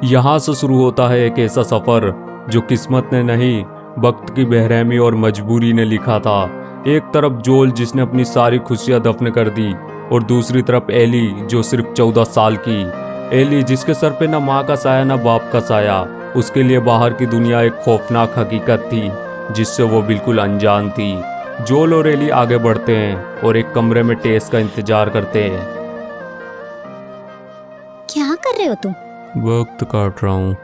यहाँ से शुरू होता है एक ऐसा सफ़र जो किस्मत ने नहीं, वक्त की बेरहमी और मजबूरी ने लिखा था। एक तरफ जोल जिसने अपनी सारी खुशियाँ दफन कर दी, और दूसरी तरफ एली जो सिर्फ 14 साल की। एली जिसके सर पे न माँ का साया न बाप का साया। उसके लिए बाहर की दुनिया एक खौफनाक हकीकत थी जिससे वो बिल्कुल अनजान थी। जोल और एली आगे बढ़ते हैं और एक कमरे में टेस का इंतजार करते हैं। क्या कर रहे हो तुम? वक्त काट रहा हूँ।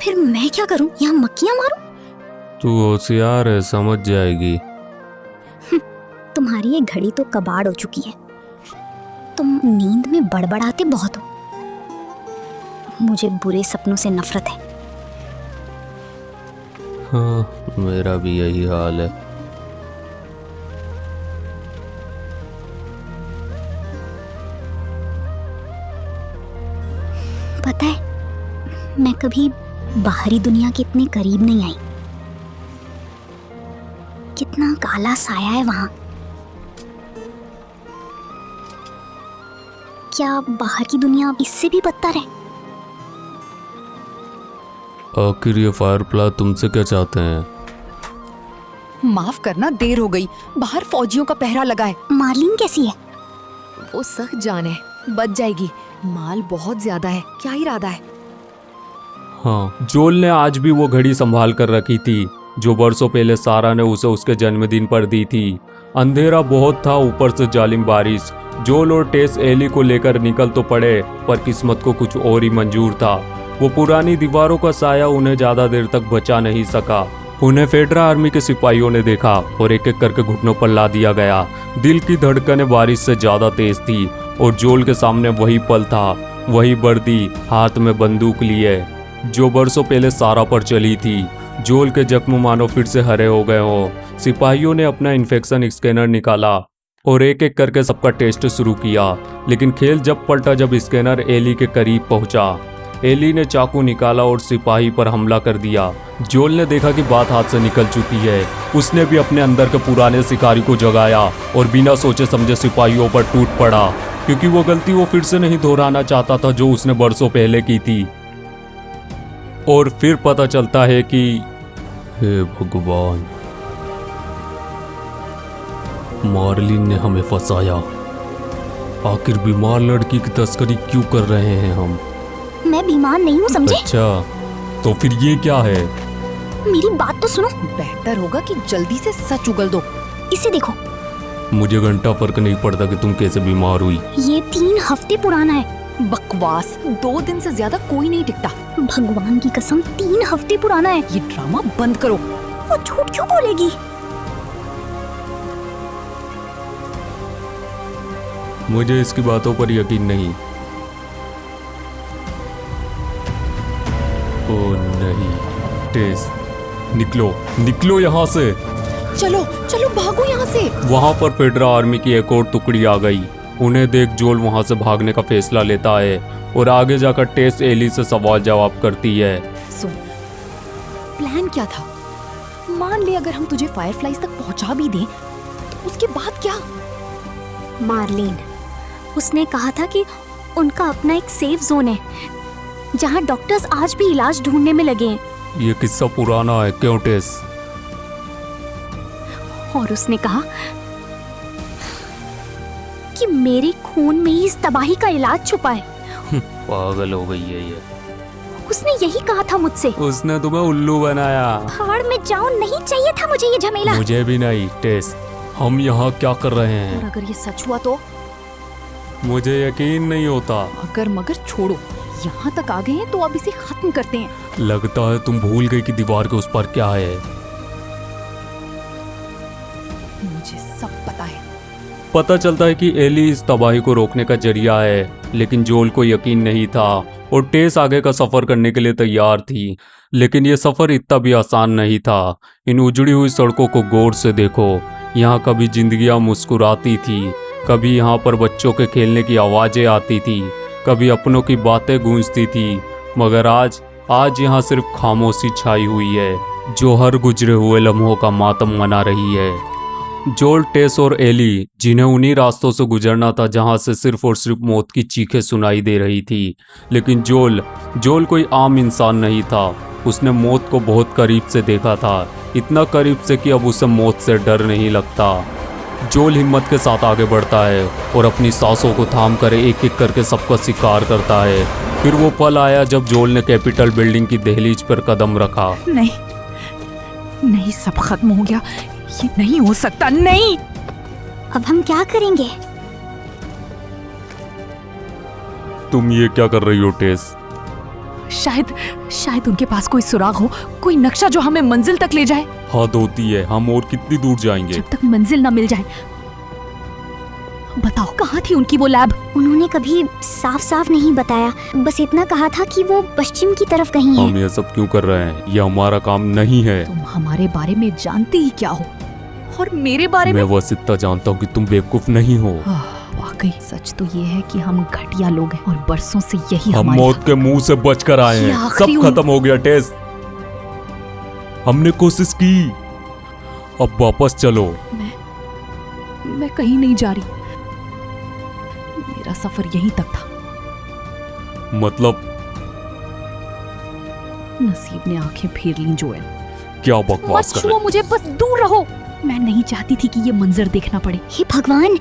फिर मैं क्या करूं? यहाँ मक्खियां मारूं? तू होशियार है, समझ जाएगी। तुम्हारी ये घड़ी तो कबाड़ हो चुकी है। तुम नींद में बड़बड़ाते बहुत हो। मुझे बुरे सपनों से नफरत है। हाँ, मेरा भी यही हाल है। पता है, मैं कभी बाहरी दुनिया के इतने करीब नहीं आई। कितना काला साया है वहां। क्या बाहर की दुनिया इससे भी बदतर है? आखिर ये फायरफ्लाई तुमसे क्या चाहते हैं? माफ करना, देर हो गई। बाहर फौजियों का पहरा लगा है। मार्लिन कैसी है? वो सख्त जान है, बच जाएगी। माल बहुत ज्यादा है। क्या इरादा है? हाँ, जोल ने आज भी वो घड़ी संभाल कर रखी थी जो बरसों पहले सारा ने उसे उसके जन्मदिन पर दी थी। अंधेरा बहुत था, ऊपर से जालिम बारिश। जोल और टेस एली को लेकर निकल तो पड़े, पर किस्मत को कुछ और ही मंजूर था। वो पुरानी दीवारों का साया उन्हें ज्यादा देर तक बचा नहीं सका। उन्हें फेडरल आर्मी के सिपाहियों ने देखा और एक एक करके घुटनों पर ला दिया गया। दिल की धड़कनें बारिश से ज्यादा तेज थी और जोल के सामने वही पल था, वही वर्दी, हाथ में बंदूक लिए, जो बरसों पहले सारा पर चली थी। जोल के जख्म मानो फिर से हरे हो गए हो। सिपाहियों ने अपना इन्फेक्शन स्कैनर निकाला और एक एक करके सबका टेस्ट शुरू किया। लेकिन खेल जब पलटा जब स्कैनर एली के करीब पहुंचा। एली ने चाकू निकाला और सिपाही पर हमला कर दिया। जोल ने देखा कि बात हाथ से निकल चुकी है। उसने भी अपने अंदर के पुराने शिकारी को जगाया और बिना सोचे समझे सिपाहियों पर टूट पड़ा, क्योंकि वो गलती वो फिर से नहीं दोहराना चाहता था जो उसने बरसों पहले की थी। और फिर पता चलता है कि हे भगवान, मार्लिन ने हमें फंसाया। आखिर बीमार लड़की की तस्करी क्यों कर रहे हैं हम? मैं बीमार नहीं हूँ, समझे? अच्छा, तो फिर ये क्या है? मेरी बात तो सुनो। बेहतर होगा कि जल्दी से सच उगल दो। इसे देखो। मुझे घंटा फर्क नहीं पड़ता कि तुम कैसे बीमार हुई। ये 3 हफ्ते पुराना है। बकवास, 2 दिन से ज्यादा कोई नहीं टिकता। भगवान की कसम, 3 हफ्ते पुराना है। ये ड्रामा बंद करो। वो झूठ क्यों बोलेगी? मुझे इसकी बातों पर यकीन नहीं। ओ नहीं, टेस, निकलो निकलो यहाँ से। चलो चलो, भागो यहाँ से। वहाँ पर फेडरल आर्मी की एक और टुकड़ी आ गई। उन्हें देख जोल वहाँ से भागने का फैसला लेता है और आगे जाकर टेस एली से सवाल जवाब करती है। सुन, प्लान क्या था? मान ले अगर हम तुझे फायरफ्लाइज तक पहुँचा भी दें, तो उसके बाद क्या? मार्लिन, उसने कहा था कि उनका अपना एक सेफ जोन है जहाँ डॉक्टर्स आज भी इलाज ढूंढने में लगे हैं। ये किस्सा पुराना है क्यों टेस? और उसने कहा कि मेरे खून में ही इस तबाही का इलाज छुपा है। पागल हो गई है ये। उसने यही कहा था मुझसे। उसने तुम्हें उल्लू बनाया। भाड़ में जाऊं, नहीं चाहिए था मुझे ये झमेला। मुझे भी नहीं। टेस, हम यहाँ क्या कर रहे हैं? और अगर ये सच हुआ तो? मुझे यकीन नहीं होता। अगर मगर छोड़ो, यहाँ तक आ गए हैं तो अब इसे खत्म करते हैं। लगता है तुम भूल गई कि दीवार के उस पर क्या है। मुझे सब पता है। पता चलता है कि एली इस तबाही को रोकने का जरिया है, लेकिन जोल को यकीन नहीं था और टेस आगे का सफर करने के लिए तैयार थी। लेकिन ये सफर इतना भी आसान नहीं था। इन उजड़ी हुई सड़कों को गौर से देखो। यहाँ कभी जिंदगियाँ मुस्कुराती थी, कभी यहाँ पर बच्चों के खेलने की आवाजें आती थी, कभी अपनों की बातें गूंजती थी। मगर आज यहाँ सिर्फ खामोशी छाई हुई है जो हर गुजरे हुए लम्हों का मातम मना रही है। जोल, टेस और एली, जिन्हें उन्हीं रास्तों से गुजरना था जहां से सिर्फ और सिर्फ मौत की चीखें सुनाई दे रही थी। लेकिन जोल कोई आम इंसान नहीं था। उसने मौत को बहुत करीब से देखा था, इतना करीब से कि अब उसे मौत से डर नहीं लगता। जोल हिम्मत के साथ आगे बढ़ता है और अपनी सांसों को थाम कर एक एक करके सबका शिकार करता है। फिर वो पल आया जब जोल ने कैपिटल बिल्डिंग की दहलीज पर कदम रखा। नहीं नहीं, सब खत्म हो गया, ये नहीं हो सकता, नहीं। अब हम क्या करेंगे? तुम ये क्या कर रही हो टेस? शायद उनके पास कोई सुराग हो, कोई नक्शा जो हमें मंजिल तक ले जाए। हद होती है, हम और कितनी दूर जाएंगे? जब तक मंजिल ना मिल जाए। बताओ, कहाँ थी उनकी वो लैब? उन्होंने कभी साफ साफ नहीं बताया, बस इतना कहा था कि वो पश्चिम की तरफ कहीं है। हम ये सब क्यों कर रहे हैं? ये हमारा काम नहीं है। तुम हमारे बारे में जानते ही क्या हो, और मेरे बारे में? मैं बस इतना जानता हूँ कि तुम बेवकूफ नहीं हो। वाकई सच तो ये है कि हम घटिया लोग हैं और बरसों से यही हम हमारी मौत के मुंह से बचकर आए ये हैं। आखिरी सब खत्म हो गया टेस। हमने कोशिश की, अब वापस चलो। मैं कहीं नहीं जा रही, मेरा सफर यहीं तक था। मतलब नसीब ने आंखें फेर ली जोएल। क्या बकवास मत कर रहे? छुओ मुझे, बस दूर रहो। मैं नहीं चाहती थी कि ये मंजर देखना पड़े। हे भगवान,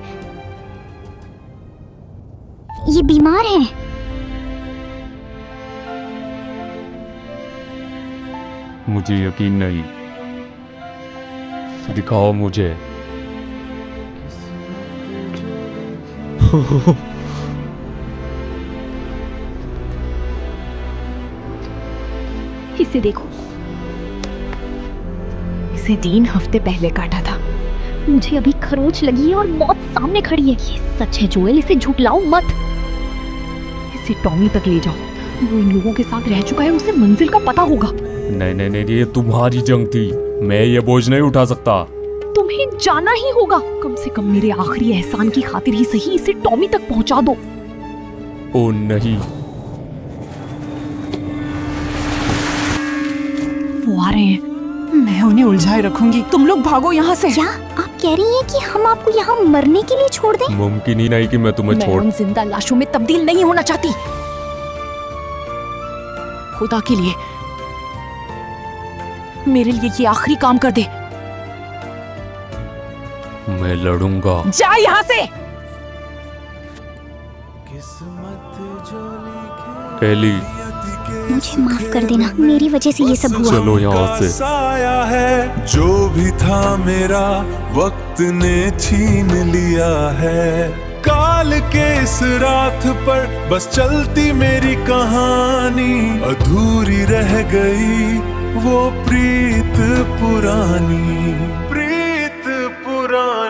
ये बीमार है। मुझे यकीन नहीं। दिखाओ मुझे। इसे देखो, इसे 3 हफ्ते पहले काटा था। मुझे अभी खरोच लगी है और मौत सामने खड़ी है। ये सच है जोएल, इसे झुठलाओ मत। इसे टॉमी तक ले जाओ, वो इन लोगों के साथ रह चुका है, उसे मंजिल का पता होगा। नहीं, ये तुम्हारी जंग थी, मैं ये बोझ नहीं उठा सकता। तुम्हें जाना ही होगा, कम से कम मेरे आखिरी एहसान की खातिर ही सही इसे टॉमी तक पहुंचा दो। ओ नहीं। वो आ रहे हैं, मैं उन्हें उलझाए रखूंगी। तुम लोग भागो यहाँ से। क्या आप कह रही हैं कि हम आपको यहाँ मरने के लिए छोड़ दें? मुमकिन ही नहीं कि मैं तुम्हें मैं छोड़। उन जिंदा लाशों में तब्दील नहीं होना चाहती। खुदा के लिए मेरे लिए ये आखिरी काम कर दे। मैं लड़ूंगा। जा यहाँ से। एली, मुझे माफ कर देना, मेरी वजह से ये सब हुआ। चलो यहाँ से। साया है जो भी था मेरा, वक्त ने छीन लिया है। काल के इस रात पर बस चलती मेरी कहानी, अधूरी रह गई वो प्रीत पुरानी, प्रीत पुरानी।